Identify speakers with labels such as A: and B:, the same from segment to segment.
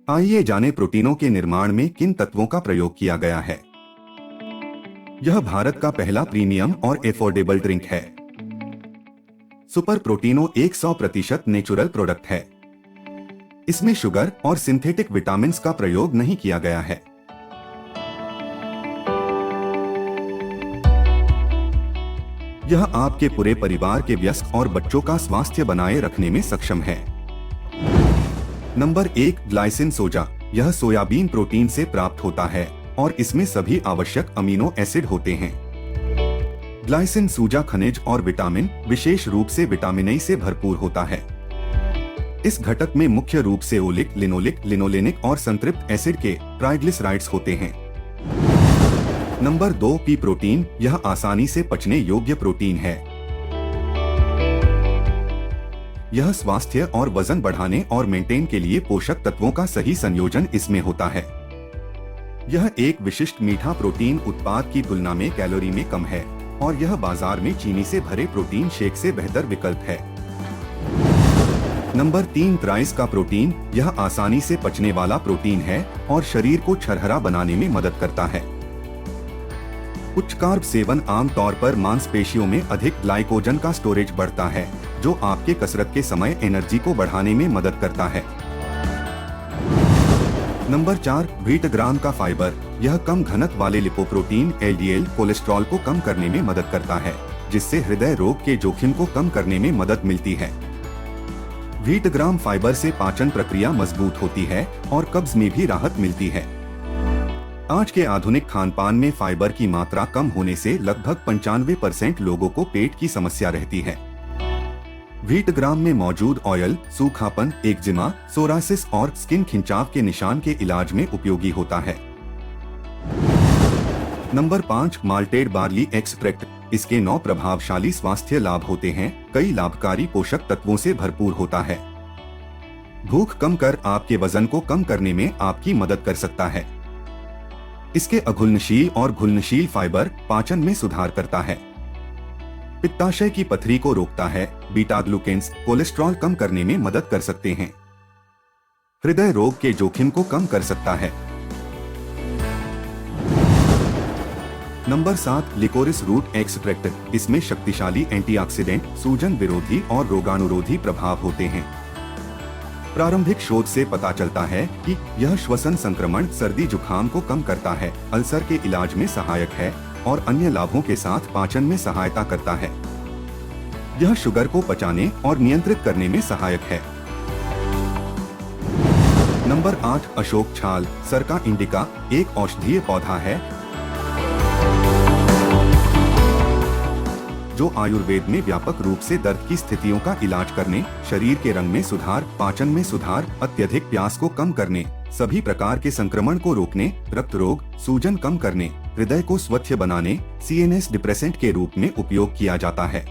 A: आइए जाने प्रोटीनों के निर्माण में किन तत्वों का प्रयोग किया गया है। यह भारत का पहला प्रीमियम और एफोर्डेबल ड्रिंक है। सुपर प्रोटीनो एक 100% नेचुरल प्रोडक्ट है। इसमें शुगर और सिंथेटिक विटामिन्स का प्रयोग नहीं किया गया है। यह आपके पूरे परिवार के वयस्क और बच्चों का स्वास्थ्य बनाए रखने में सक्षम है। नंबर 1, ग्लाइसिन सोजा। यह सोयाबीन प्रोटीन से प्राप्त होता है और इसमें सभी आवश्यक अमीनो एसिड होते हैं। ग्लाइसिन सूजा खनिज और विटामिन, विशेष रूप से विटामिन ए से भरपूर होता है। इस घटक में मुख्य रूप से ओलिक, लिनोलिक, लिनोलेनिक और संतृप्त एसिड के ट्राइग्लिसराइड्स होते हैं। Number 2, P protein. यह आसानी से पचने योग्य प्रोटीन है। यह स्वास्थ्य और वजन बढ़ाने और मेंटेन के लिए पोषक तत्वों का सही संयोजन इसमें होता है। यह एक विशिष्ट मीठा प्रोटीन उत्पाद की तुलना में कैलोरी में कम है और यह बाजार में चीनी से भरे प्रोटीन शेक से बेहतर विकल्प है। नंबर 3, राइस का प्रोटीन। यह आसानी से पचने वाला प्रोटीन है और शरीर को छरहरा बनाने में मदद करता है। उच्च कार्ब सेवन आमतौर पर मांसपेशियों में अधिक ग्लाइकोजन का स्टोरेज बढ़ता है, जो आपके कसरत के समय एनर्जी को बढ़ाने में मदद करता है। नंबर 4, व्हीट ग्राम का फाइबर। यह कम घनत्व वाले लिपोप्रोटीन एलडीएल कोलेस्ट्रॉल को कम करने में मदद करता है, जिससे हृदय रोग के जोखिम को कम करने में मदद मिलती है। व्हीट ग्राम फाइबर से पाचन प्रक्रिया मजबूत होती है और कब्ज में भी राहत मिलती है। आज के आधुनिक खानपान में फाइबर की मात्रा कम होने से लगभग 95% लोगों को पेट की समस्या रहती है। व्हीट ग्राम में मौजूद ऑयल सूखापन, एक्जिमा, सोरासिस और स्किन खिंचाव के निशान के इलाज में उपयोगी होता है। Number 5, malted barley extract. इसके 9 प्रभावशाली स्वास्थ्य लाभ होते हैं। कई लाभकारी पोषक तत्वों से भरपूर होता है। भूख कम कर आपके वजन को कम करने में आपकी मदद कर सकता है। इसके अघुलनशील और घुलनशील फाइबर पाचन में सुधार करता है। पित्ताशय की पथरी को रोकता है। बीटा ग्लूकेन्स कोलेस्ट्रॉल कम करने में मदद कर सकते हैं। हृदय रोग के जोखिम को कम कर सकता है। Number 7, liquorice root extract. इसमें शक्तिशाली एंटीऑक्सीडेंट, सूजन विरोधी और रोगाणुरोधी प्रभाव होते हैं। प्रारंभिक शोध से पता चलता है कि यह श्वसन संक्रमण, सर्दी जुकाम को कम करता है, अल्सर के इलाज में सहायक है और अन्य लाभों के साथ पाचन में सहायता करता है। यह शुगर को पचाने और नियंत्रित करने में सहायक है। नंबर 8, अशोक छाल। सरका इंडिका एक औषधीय पौधा है जो आयुर्वेद में व्यापक रूप से दर्द की स्थितियों का इलाज करने, शरीर के रंग में सुधार, पाचन में सुधार, अत्यधिक प्यास को कम करने, सभी प्रकार के संक्रमण को रोकने, रक्त रोग, सूजन कम करने, हृदय को स्वच्छ बनाने, सीएनएस डिप्रेसेंट के रूप में उपयोग किया जाता है।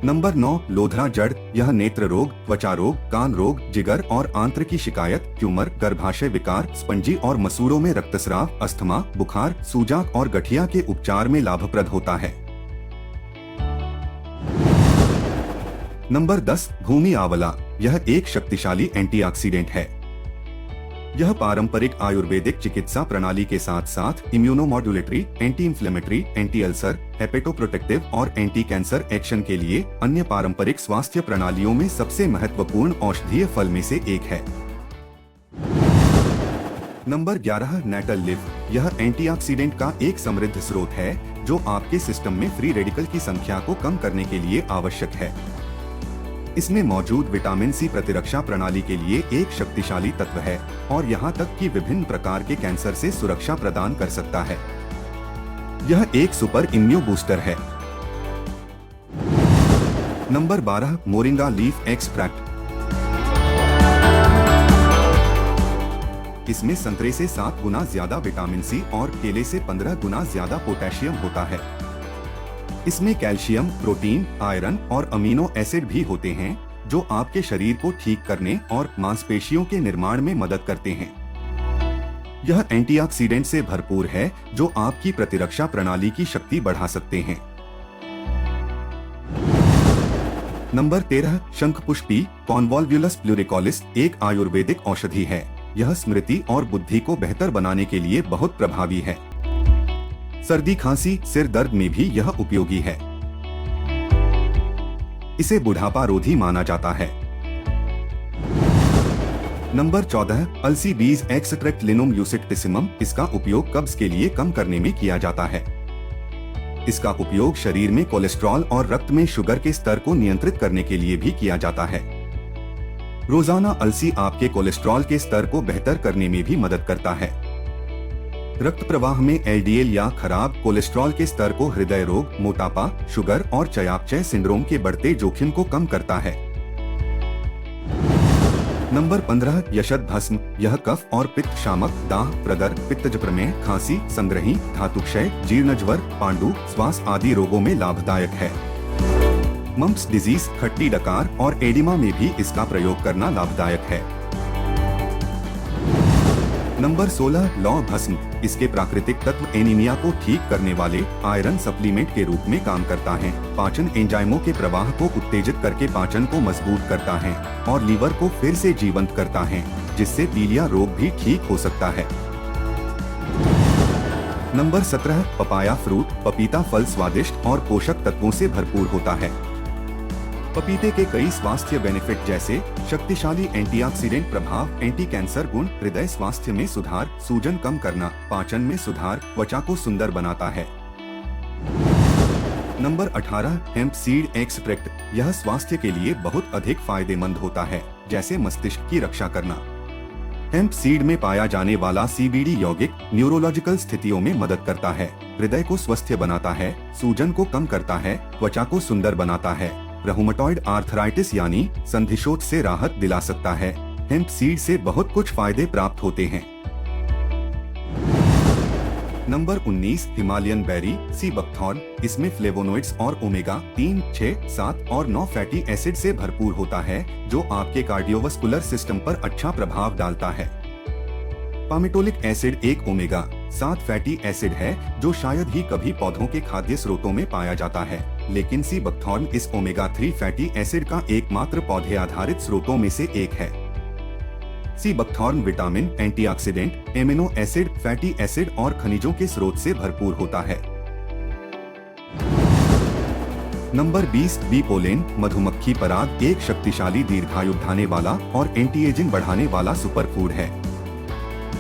A: नंबर 9, लोधरा जड़। यह नेत्र रोग, त्वचा रोग, कान रोग, जिगर और आंत्र की शिकायत, ट्यूमर, गर्भाशय विकार, स्पंजी और मसूड़ों में रक्तस्राव, अस्थमा, बुखार, सूजन और गठिया के उपचार में लाभप्रद होता है। नंबर 10, भूमि आंवला। यह एक शक्तिशाली एंटीऑक्सीडेंट है। यह पारंपरिक आयुर्वेदिक चिकित्सा प्रणाली के साथ साथ immunomodulatory, anti inflammatory, anti ulcer, hepatoprotective और एंटी कैंसर एक्शन के लिए अन्य पारंपरिक स्वास्थ्य प्रणालियों में सबसे महत्वपूर्ण औषधीय फल में से एक है। Number 11, nettle leaf. यह एंटीऑक्सीडेंट का एक समृद्ध स्रोत है जो आपके सिस्टम में फ्री रेडिकल की संख्या को कम करने के लिए आवश्यक है। इसमें मौजूद विटामिन सी प्रतिरक्षा प्रणाली के लिए एक शक्तिशाली तत्व है और यहाँ तक कि विभिन्न प्रकार के कैंसर से सुरक्षा प्रदान कर सकता है। यह एक सुपर इम्यूनो बूस्टर है। Number 12, moringa leaf extract. इसमें संतरे से 7 गुना ज्यादा विटामिन सी और केले से 15 गुना ज्यादा पोटेशियम होता है। इसमें कैल्शियम, प्रोटीन, आयरन और अमीनो एसिड भी होते हैं जो आपके शरीर को ठीक करने और मांसपेशियों के निर्माण में मदद करते हैं। यह एंटीऑक्सीडेंट से भरपूर है जो आपकी प्रतिरक्षा प्रणाली की शक्ति बढ़ा सकते हैं। नंबर 13 शंखपुष्पी कॉन्वोल्वुलस प्लूरिकॉलिस एक आयुर्वेदिक औषधि है। यह स्मृति और बुद्धि को बेहतर बनाने के लिए बहुत प्रभावी है। सर्दी खांसी सिर दर्द में भी यह उपयोगी है। इसे बुढ़ापा रोधी माना जाता है। नंबर 14 अलसी बीज एक्सट्रैक्ट लिनोम यूसिटिसिमम। इसका उपयोग कब्ज के लिए कम करने में किया जाता है। इसका उपयोग शरीर में कोलेस्ट्रॉल और रक्त में शुगर के स्तर को नियंत्रित करने के लिए भी किया जाता है। रोजाना अलसी आपके कोलेस्ट्रॉल के स्तर को बेहतर करने में भी मदद करता है। रक्त प्रवाह में एलडीएल या खराब कोलेस्ट्रॉल के स्तर को हृदय रोग, मोटापा, शुगर और चयापचय सिंड्रोम के बढ़ते जोखिम को कम करता है। नंबर 15 यशद भस्म। यह कफ और पित्त शामक, दाह, प्रदर, पित्तज प्रमेह, खांसी, संग्रही, धातुक्षय, जीर्णज्वर, पांडु, श्वास आदि रोगों में लाभदायक है। मम्प्स डिजीज, खट्टी डकार और एडिमा में भी इसका प्रयोग करना लाभदायक है। नंबर 16 लौह भस्म। इसके प्राकृतिक तत्व एनीमिया को ठीक करने वाले आयरन सप्लीमेंट के रूप में काम करता है। पाचन एंजाइमों के प्रवाह को उत्तेजित करके पाचन को मजबूत करता है और लीवर को फिर से जीवंत करता है, जिससे पीलिया रोग भी ठीक हो सकता है। Number 17 papaya fruit. पपीता फल स्वादिष्ट और पोषक तत्वों से भरपूर होता है। पपीते के कई स्वास्थ्य बेनिफिट जैसे शक्तिशाली एंटीऑक्सीडेंट प्रभाव, एंटी कैंसर गुण, हृदय स्वास्थ्य में सुधार, सूजन कम करना, पाचन में सुधार, त्वचा को सुंदर बनाता है। Number 18 hemp seed extract. यह स्वास्थ्य के लिए बहुत अधिक फायदेमंद होता है, जैसे मस्तिष्क की रक्षा करना। हेम्प सीड में पाया जाने वाला सीबीडी यौगिक न्यूरोलॉजिकल स्थितियों में मदद करता है, हृदय को स्वस्थ बनाता है, सूजन को कम करता है, त्वचा को सुंदर बनाता है, रूमेटॉइड आर्थराइटिस यानी संधिशोथ से राहत दिला सकता है। हेम्प सीड से बहुत कुछ फायदे प्राप्त होते हैं। Number 19 Himalayan berry sea buckthorn. इसमें फ्लेवोनोइड्स और ओमेगा 3, 6, 7 और 9 फैटी एसिड से भरपूर होता है, जो आपके कार्डियोवास्कुलर सिस्टम पर अच्छा प्रभाव डालता है। पामिटोलिक एसिड एक ओमेगा 7 फैटी एसिड है, जो शायद ही कभी पौधों के खाद्य स्रोतों में पाया जाता है, लेकिन सी बकथॉर्न इस ओमेगा 3 फैटी एसिड का एकमात्र पौधे आधारित स्रोतों में से एक है। Sea buckthorn vitamin, antioxidant, amino acid, fatty acid और खनिजों के स्रोत से भरपूर होता है। Number 20 bee pollen. मधुमक्खी पराग एक शक्तिशाली दीर्घायु बढ़ाने वाला और एंटी एजिंग बढ़ाने वाला सुपरफूड है।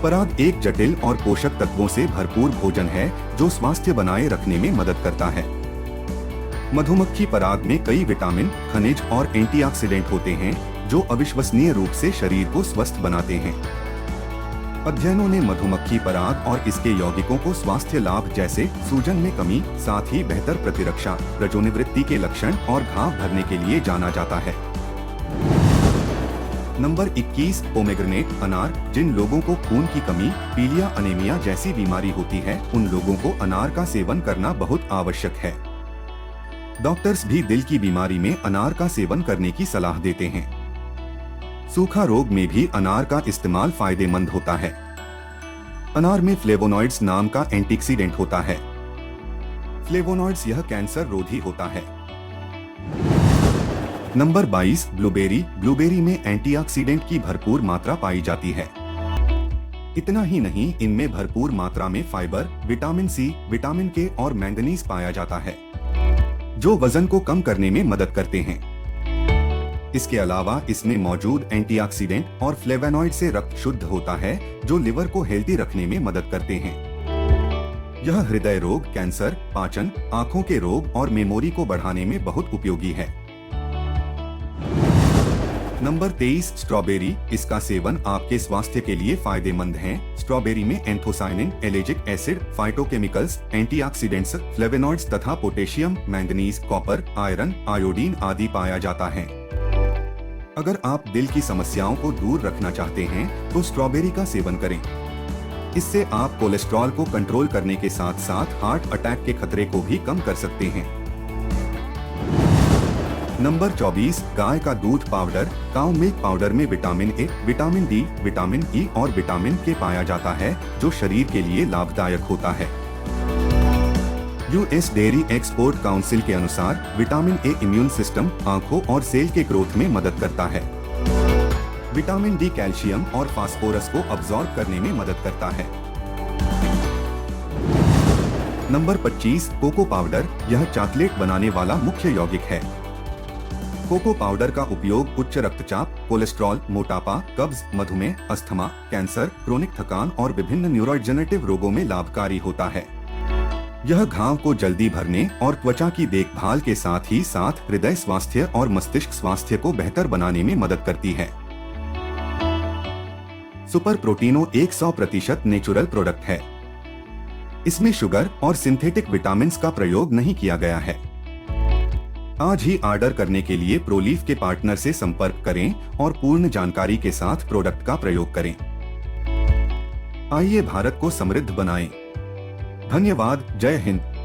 A: पराग एक जटिल और पोषक तत्वों से भरपूर भोजन है, जो स्वास्थ्य बनाए रखने में मदद करता है। मधुमक्खी पराग में कई विटामिन, खनिज और एंटीऑक्सीडेंट होते हैं, जो अविश्वसनीय रूप से शरीर को स्वस्थ बनाते हैं। अध्ययनों ने मधुमक्खी पराग और इसके यौगिकों को स्वास्थ्य लाभ जैसे सूजन में कमी, साथ ही बेहतर प्रतिरक्षा, रजोनिवृत्ति के लक्षण और घाव भरने के लिए जाना जाता है। नंबर 21 पोमेग्रेनेट अनार। जिन लोगों को खून की कमी, पीलिया अनीमिया जैसी बीमारी होती है, उन लोगों को अनार का सेवन करना बहुत आवश्यक है। डॉक्टर्स भी दिल की बीमारी में अनार का सेवन करने की सलाह देते हैं। सूखा रोग में भी अनार का इस्तेमाल फायदेमंद होता है। अनार में फ्लेवोनॉइड्स नाम का एंटीऑक्सीडेंट होता है। फ्लेवोनॉइड्स यह कैंसर रोधी होता है। Number 22 blueberry. ब्लूबेरी में एंटीऑक्सीडेंट की भरपूर मात्रा पाई जाती है। इतना ही नहीं, इनमें भरपूर मात्रा में फाइबर, विटामिन सी, विटामिन के और मैंगनीज पाया जाता है, जो वजन को कम करने में मदद करते हैं। इसके अलावा इसमें मौजूद एंटीऑक्सीडेंट और फ्लेवोनॉइड से रक्त शुद्ध होता है, जो लिवर को हेल्दी रखने में मदद करते हैं। यह हृदय रोग, कैंसर, पाचन, आंखों के रोग और मेमोरी को बढ़ाने में बहुत उपयोगी है। Number 23 strawberry. इसका सेवन आपके स्वास्थ्य के लिए फायदेमंद है। स्ट्रॉबेरी में anthocyanin, ellagic acid, phytochemicals, antioxidants, flavonoids तथा potassium, manganese, copper, iron, iodine आदि पाया जाता है। अगर आप दिल की समस्याओं को दूर रखना चाहते हैं, तो स्ट्रॉबेरी का सेवन करें। इससे आप कोलेस्ट्रॉल को कंट्रोल करने के साथ साथ हार्ट अटैक के खतरे को भी कम कर सकते हैं। नंबर 24 गाय का दूध पाउडर। काउ मिल्क पाउडर में vitamin A, vitamin D, vitamin E और विटामिन के पाया जाता है, जो शरीर के लिए लाभदायक होता है। यूएस डेयरी एक्सपोर्ट काउंसिल के अनुसार विटामिन ए इम्यून सिस्टम, आंखों और सेल के ग्रोथ में मदद करता है। विटामिन डी कैल्शियम और फास्फोरस को अब्सॉर्ब करने में मदद करता है। Number 25, cocoa powder. यह चॉकलेट बनाने वाला मुख्य यौगिक है। कोको पाउडर का उपयोग उच्च रक्तचाप, कोलेस्ट्रॉल, मोटापा, कब्ज, मधुमेह, अस्थमा, कैंसर, क्रोनिक थकान और विभिन्न न्यूरोडेजेनरेटिव रोगों में लाभकारी होता है। यह घाव को जल्दी भरने और त्वचा की देखभाल के साथ ही साथ हृदय स्वास्थ्य और मस्तिष्क स्वास्थ्य को बेहतर बनाने में मदद करती है। सुपर प्रोटीनो 100% नेचुरल प्रोडक्ट है। इसमें शुगर और सिंथेटिक विटामिन्स का प्रयोग नहीं किया गया है। आज ही ऑर्डर करने के लिए प्रोलीफ के पार्टनर से संपर्क करें और पूर्ण जानकारी के साथ प्रोडक्ट का प्रयोग करें। आइए भारत को समृद्ध बनाएं। धन्यवाद। जय हिंद।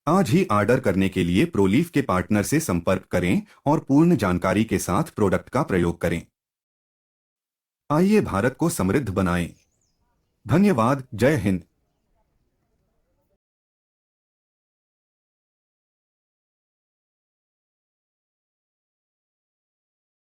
A: आज ही ऑर्डर करने के लिए प्रोलीफ के पार्टनर से संपर्क करें और पूर्ण जानकारी के साथ प्रोडक्ट का प्रयोग करें। आइए भारत को समृद्ध बनाएं। धन्यवाद। जय हिंद।